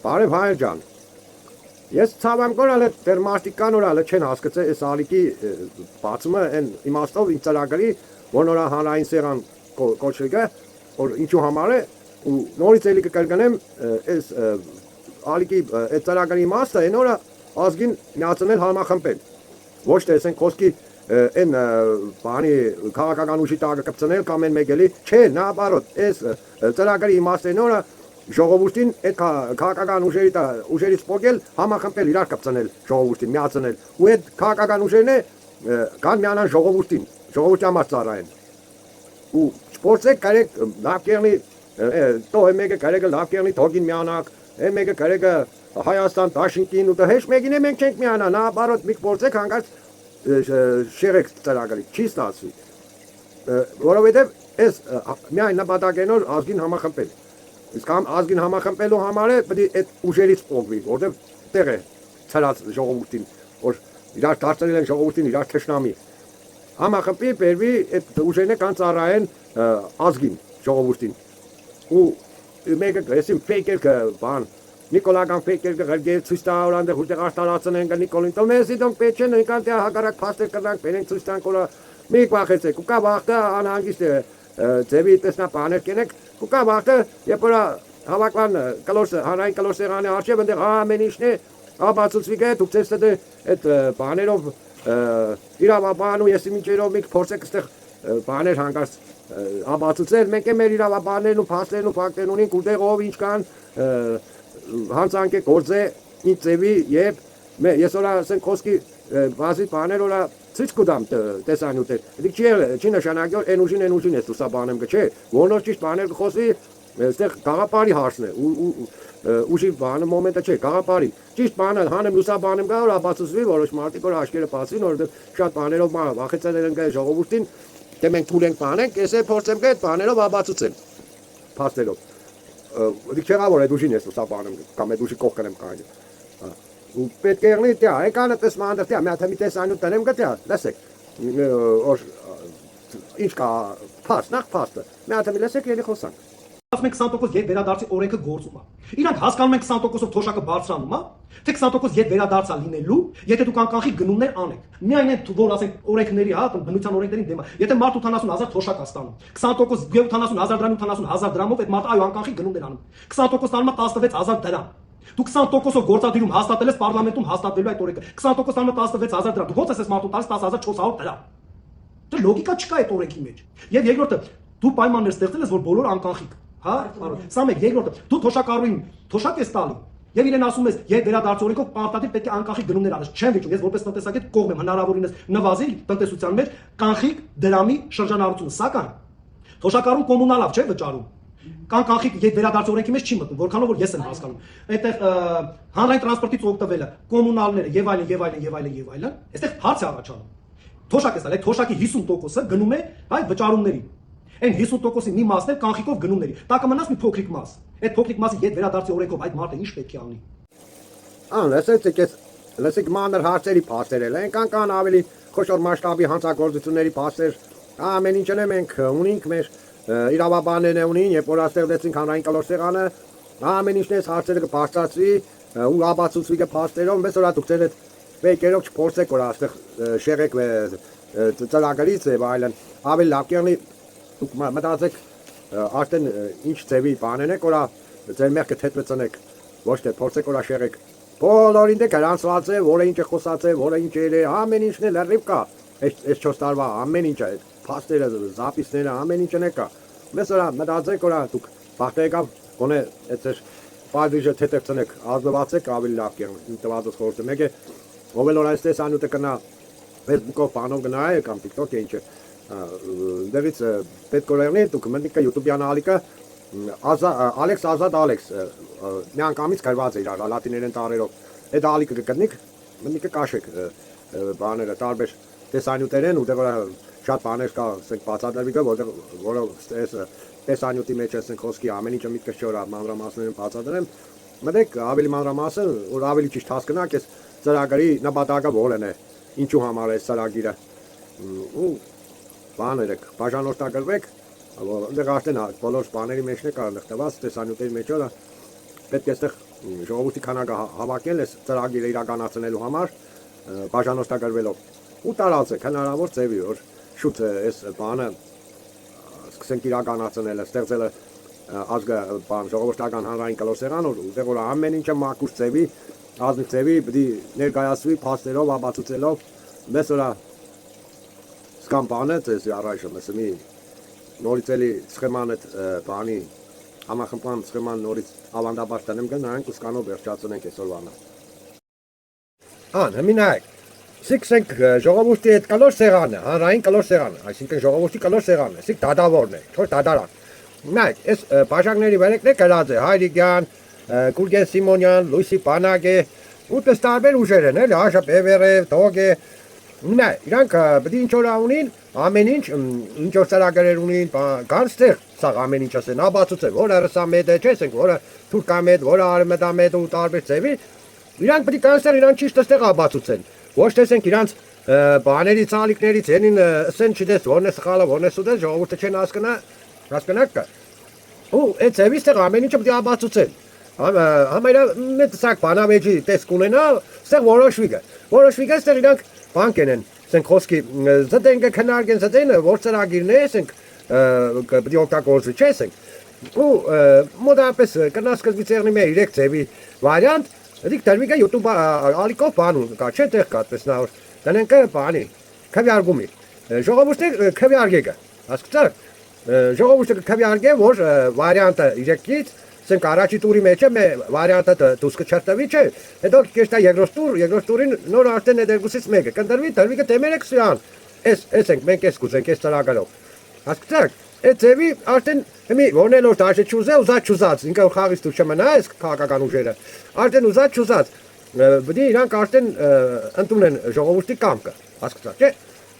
Բարև հայր ջան, ես ցավեմ կորալ է դեր մարդիկան օրալը չեն հասկացել այս ալիքի բացումը են իմաստով ինձ ծրագրի որ նորա հանրային սեղան կոչելգը որ ինչու համար է ու նորից էլի կկրկնեմ այս ալիքի այդ ծրագրի իմաստը են օրա ազգին միացնել համախմբել ոչ թե ասենք խոսքի են բանի քաղաքական ուժի տակը կպցնել կամ են մեկ էլի չէ նաբարոտ այս ծրագրի իմաստը են օրա ժողովուրդին այդ քաղաքական ուժերից փոխել համախմբել իրար կպցնել ժողովուրդին միացնել ու այդ քաղաքական ուժերն է կան միանան ժողովուրդին ժողովրդի համար ծառայեն ու սպորտը կարեք լավ կերնի տո մեկը կարեք լավ կերնի թողին միանակ մեկը կարեք Հայաստան Դաշինքին ու հեշ մեկին մենք չենք միանա նաբարոտ մի սպորտը հանգած շերեկ ծրագրի չի ստացվի որովհետև այս միայն նպատակենոր ազգին համախմբել իսկ ազգին համախմբելու համար է պետք է այդ ուժերից փոխվի որտեղ տեղ է ցած ժողովրդին որ իրար դարձնել են ժողովրդին իրար թշնամի համախմբի բերվի այդ ուժերն կան ծառայեն ազգին ժողովրդին ու մեկը գեսին ֆեյքեր բան Նիկոլական ֆեյքեր գերգեր ցույց տա օրան데 հուտեղ արտարացն են Նիկոլին տոմեսի դոնք պետք է նույնքան դե հակարակ փաստեր կրանք բերենք ցույց տանք օրա մի կախեցեք ու կա վախտը անհանգիստ է ձևի տեսնա բաներ կենեք ու կա վախտը երբ որ հավաքման կլորսը հանրային կլորսերանի արժև այնտեղ ամեն ինչն է ապացուցվի կե դուք ցես դե այդ բաներով իրավաբան ու ես ինչերով մի փորձեք այստեղ բաներ հանգած ապացուցել մենք մեր իրավաբաններն ու փաստերն ու ֆակտերն ունենք ուտեղով ինչ կան հանցանք է գործե ինչ ձևի եւ ես օրա ասենք խոսքի բազի բաներ օրա ցույց կտամ տեսանյութեր դիք չի նշանակի որ այն ուժին է սա բանեմ կչե ոնոր ճիշտ բաներ կխոսի այստեղ գաղափարի հարցն է ու ուժի բանը մոմենտը չէ գաղափարի ճիշտ բանը հանեմ լուսա բանեմ գա որ ապացուցվի որոշ մարդիկ որ աշկերը բացին որովհետեւ շատ բաներով վախեցել են գա ժողովրդին դե մենք թույլ ենք բանենք ես փորձեմ գա այդ բաներով ապացուցել փաստերով դիք չեղա որ այդ ուժին է սա բանեմ կամ այդ ուժի կողքն եմ կայել ու պետք է եղնի տա եկանը տեսման դեռ տա մի հատ մի տեսանյութ տնեմ գտա լսեք ինչ կա փաստը մի հատ մի լսեք ելի խոսանք ասում եք 20% ետ վերադարձի օրենքը գործում է իրանք հասկանում են 20%-ով թոշակը բարձրանում է թե 20% ետ վերադարձա լինելու եթե դուք անկանխի գնումներ անեք միայն այդ որ ասենք օրենքների հա բնության օրենքներին դեմ եթե մարդ 80000 թոշակ է ստանում 20% 70000 դրամ 70000 դրամով այդ մարդը այո անկանխի գնումներ անում 20% ստանում է 16000 դրամ դու 20%-ով գործադիրում հաստատել ես պարլամենտում հաստատվելու այդ օրենքը 20% ստանում է 16000 դրամ դու ո՞նց ես մարդուն տալիս 10400 դրամ դե լոգիկա չկա այդ օրենքի մեջ եւ երկրորդը դու պայմաններ ստեղծել ես որ բոլոր անկանխիկ հա սա մեկ երկրորդը դու թոշակառուին թոշակ ես տալու եւ իրեն ասում ես եթե վերադարձ օրենքով պարտադիր պետք է անկանխիկ գնումներ անես չեմ վիճում ես որպես տնտեսագետ կողմ եմ հնարավորինս նվազի տնտեսության մեջ կանխիկ դրամի շրջանառությունը սակայն թոշակառուն կոմունալավ չէ վճարում կան կանխիկ եթե վերադարձ օրենքի մեջ չի մտնում որքանով որ ես եմ հասկանում այդտեղ հանրային տրանսպորտից օգտվելը կոմունալները եւ այլն այստեղ հարց է առաջանում թոշակ ես տալ այդ թոշակի 50%-ը գնում է հայ վճարումներին Այն 50%-ի մի մասն է կանխիկով գնումների։ Դա կմնաս մի փոքրիկ մաս։ Այդ փոքրիկ մասի հետ վերադարձի օրենքով այդ մարդը ինչ պետք է անի։ Լսեք մանր հարցերի փաստերել են, կան ավելի խոշոր մասշտաբի հանցագործությունների փաստեր։ Ամեն ինչն է մենք ունենք մեր իրավաբաններն ունին, երբ որ ստեղծեցինք հանրային կլորսեղանը, ամեն ինչն է հարցերը կբարձրացվի ու ապացուցվի կփաստերով, մեզ որ դուք ձեր այդ ֆեյքերով չփորձեք որ այստեղ շեղեք ծրագրից եւ այլն։ Ավելի լավ կերնի դուք մտածեք արդեն ինչ ձևի բանեն եք որա ձեր մեղքը թեթվեցնեք ոչ թե փորձեք որա շեղեք բոլորին դե գրանցված է որը ինչ է խոսած է որը ինչ է ամեն ինչն է լրիվ կա այս 4 տարվա ամեն ինչը փաստերը զապիսները ամեն ինչն է կա մեզ որա մտածեք որա դուք բախտեկավ գոնե այդ բաժիժը թեթվեցնեք ազնվացեք ավելի լավ կերն տվածս խորտը մեկ է ով էլ որ այս տեսանյութը կնա Facebook-ով բանով գնա կամ TikTok-ը ինչ է դերից պետք է եղնի դուք մտնիկա YouTube-յան ալիկը Ալեքս Ազատ Ալեքս միանգամից գրված է իր լատիներեն տառերով այդ ալիկը կգտնիք մտնիկը կաշեք բաները տարբեր տեսանյութեր են ուտեղ շատ բաներ կա ասենք բացատրվի կա որը այս տեսանյութի մեջ ասենք խոսքի ամեն ինչը միտքս չորա մանրամասներն բացատրեմ մտեք ավելի մանրամասը որ ավելի ճիշտ հասկանաք այս ծրագրի նպատակը որն է ինչու համար է ծրագիրը ու բաներեք բաժանորդագրվեք Դեռ արդեն բոլոր բաների մեջն է կարողանված տեսանյութերի մեջ օրա պետք է այստեղ ժողովրդի քանակը հավաքել է ծրագիրը իրականացնելու համար բաժանորդագրվելով ու տարածեք հնարավոր ձևի որ շուտ այս բանը սկսենք իրականացնել ստեղծել ազգը բան ժողովրդական հանրային կլոսերան ուզեղ որ ամեն ինչը մակուս ձևի ազնիվ ձևի պետք է ներկայացվի փաստերով ապացուցելով մեզ օրա սկամ բանը ձեզ առայժմ ասեմի նորից էլի սխեման այդ բանի համախմբման սխեման նորից ավանդաբար տնեմ գնանք ու սկանով վերջացնենք այսօրվանը նայեք սիկ ժողովրդի այդ կլոր սեղանը հանրային կլոր սեղանը այսինքն ժողովրդի կլոր սեղանը սիկ դադավորն է թող դադարան նայեք այս բաժակների վերեկն է գրած է Հայրիկյան Գուրգեն Սիմոնյան Լույսի Պանագե ու տես տարբեր ուժեր են էլի Աշա Բևերև Դոգե Նայ, իրանք պետք է ինչ-որ ունին, ամեն ինչ, ինչ-որ ծրագրեր ունին, կանստեղ սաղ ամեն ինչ ասեն, աբացուցեն, որը ռուսամետ է, չեսենք, որը թուրքամետ, որը արմետամետ ու տարբեր ձևի, իրանք պետք է կանստեղ իրանք ճիշտ ստեղ աբացուցեն, ոչ տեսենք իրանք բաների ցալիկներից ենին ասեն չդես, որն է սխալը, որն է սուտը, ժողովուրդը չեն հասկանա կա։ Ու այդ ձևի ստեղ ամեն ինչը պետք է աբացուցեն։ Համայնա մեծ սակ բանավեջի տեսք ունենալ, ստեղ որոշվի կա, ստեղ իրանք բանկեն են, ասենք խոսքի զտենքը քննարկեն զտենը, որ ծրագիրն է, ասենք պետք է օգտագործվի, չէ՞ ասենք։ Ու մոտավորապես կնասկզվից եղնի մեր 3 ձևի վարիանտ, դիք դերմիկը YouTube ալիկով բանում կա, չէ՞ տեղ կա, տեսնավոր։ Դրանք բանի, քվյարգումի։ Ժողովուրդը քվյարգեգը, հասկացա՞ք։ Ժողովուրդը քվյարգե, որ վարիանտը 3-ից ասենք առաջի տուրի մեջ է վարիանտը դուսկը չարտավի չէ հետո կեստա երկրորդ տուրին նոր արդեն է դերգուսից մեկը կնդրվի դրվիկը տեմերեք սյան ես ենք մենք ես կուզենք ես ծրագրով հասկացաք այդ ձևի արդեն մի որնելով դաշը չուզե ուզած չուզած ինքը խաղից դուրս չմնա այս քաղաքական ուժերը արդեն ուզած չուզած պետք է իրանք արդեն ընդունեն ժողովրդի կամքը հասկացաք չէ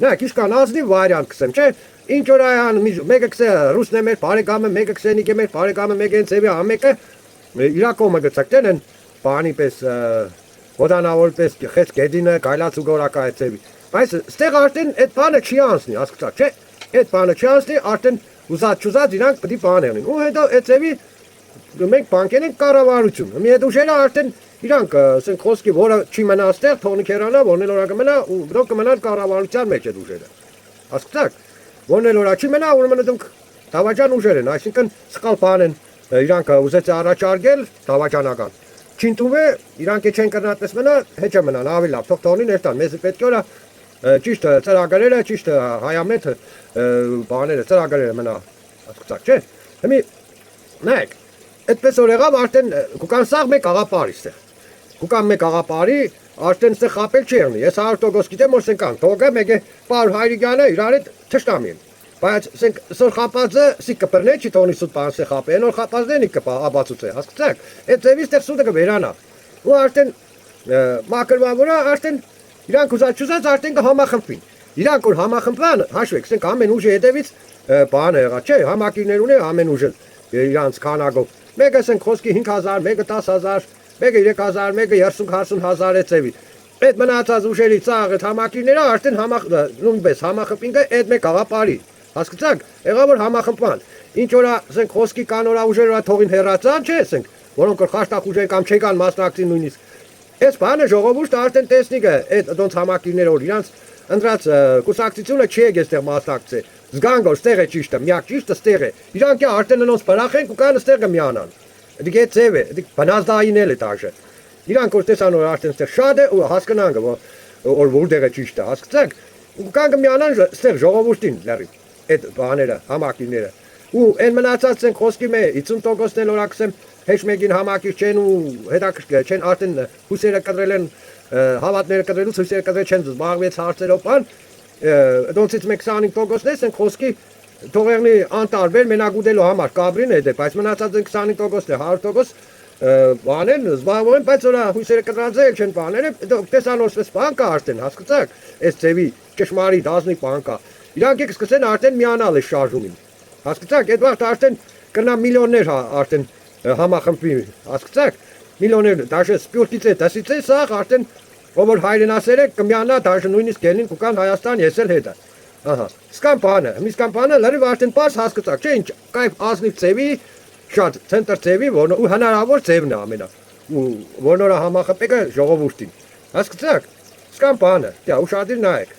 նա քիշկան ազնիվ վարիանտ կսեմ չէ Ինչ որ այն մեկը կսե ռուսն է մեր բարեկամը, մեկը կսենիկ է մեր բարեկամը, մեկը են ծևի ամեկը իրակոմը գծակտեն են բանի պես ոդանավոր պես խեց գեդինը գայլաց ու գորակա է ծևի բայց ստեղ արդեն այդ բանը չի անցնի հասկացա չէ այդ բանը չի անցնի արդեն ուզած իրանք պետք է բան եղնին ու հետո այդ ծևի մենք բանկեն ենք կառավարություն մի այդ ուժերը արդեն իրանք ասենք խոսքի որը չի մնա ստեղ թողնի քերանա որն էլ օրակը մնա ու դոք կմնան կառավարության մեջ այդ ուժերը հասկացաք Որն էլ orachi մենա, ուրեմն դուք դավաճան ուժեր են, այսինքն սխալ բան են իրանք ուզեց առաջարկել դավաճանական։ Չինտուվե իրանք չեն կրնատես մնա, հեչը մնան, ավելի լավ, թող տոնին էստան, մեզ պետք է օրա ճիշտ ծրագրերը, ճիշտ հայամետ բաները, ծրագրերը մնա, հասկացաք, չէ։ Հիմի նայեք, այդպես որ եղավ արդեն կուկան սաղ մեկ աղապարի ստեղ։ Կուկան մեկ աղապարի Արդեն ստեղ խապել չի եղնի, ես 100% գիտեմ, որ սենք ան, թողը մեկ է պար հայրիկյանը իրար հետ թշտամի են, բայց սենք սոր խապածը սիկ կպրնե չի թողնի սուտ պան սեղ խապը, են որ խապածն ենք աբացուց է, հասկացեք, այդ ձևի ստեղ սուտը կվերանա, ու արդեն մակրվավորը արդեն իրանք ուզած արդեն կհամախմբվին, իրանք որ համախմբվան, հաշվեք, սենք ամեն ուժի հետևից բան է եղա, չէ, համակիրներ ունի ամեն ուժը իրանց քանակով, մեկը սենք խոսքի 5000, մեկը 10000 Մեկը 3000, մեկը 30-40 է ծևի։ Այդ մնացած ուժերի ծաղ այդ համակիրները արդեն նույնպես համախմբինը այդ մեկ աղապարի։ Հասկացաք, եղավ որ համախմբան։ Ինչ որ ասենք խոսքի կանորա ուժերը թողին հեռացան, չէ, ասենք, որոնք խաշտախ ուժեր կամ չեկան մասնակցին նույնիսկ։ Այս բանը ժողովուրդը արդեն տեսնիկը այդ դոնց համակիրները որ իրանց ընդրած կուսակցությունը չի եկել այստեղ մասնակցել։ Զգան որ ստեղ է ճիշտը, միակ ճիշտը ստեղ է։ Իրանք արդեն նրանց բրախեն ու կան ստեղ կմիանան։ Դիք է ծևը, դիք բանազդային էլ է տաշը։ Իրանք որ տեսան որ արդեն ստեղ շատ է ու հասկանան որ որտեղ է ճիշտը, հասկացաք։ Ու կան կմիանան ստեղ ժողովրդին լրի այդ բաները, համակիրները։ Ու այն մնացած են խոսքի մե 50%-ն էլ օրակսեմ հեչ մեկին համակիր չեն ու հետաքրքիր չեն արդեն հուսերը կտրել են հավատները կտրելուց հուսերը կտրել չեն զբաղվեց հարցերով բան դոնցից 25%-ն են խոսքի Թողերնի անտարբեր մենակուդելու համար կաբրին է դե, բայց մնացած են 25%-ն է, 100% բանեն, զբաղվում են, բայց որա հույսերը կտրածել չեն բաները, տեսանորսպես բան կա արդեն, հասկացաք, այս ձևի ճշմարիտ ազնիվ բան կա։ Իրանք եք սկսեն արդեն միանալ այս շարժումին։ Հասկացաք, այդ վաղտ արդեն կնա միլիոններ արդեն համախմբվի, հասկացաք, միլիոններ, դաշը սպյուրտից է, դասից է, սաղ արդեն ով որ հայրենասեր է կմիանա, դաշը նույնիսկ գելին կուկան Հայաստան եսել հետը։ Ահա, սկան բանը, միսկան բանը լրիվ արդեն պարզ հասկացաք, չէ՞ ինչ, կայ ազնիվ ձևի, շատ ցենտր ձևի, որ ու հնարավոր ձևն է ամենա։ Ու որ նորա համախմբեկը ժողովրդին։ Հասկացաք։ Սկան բանը, դա ուշադիր նայեք։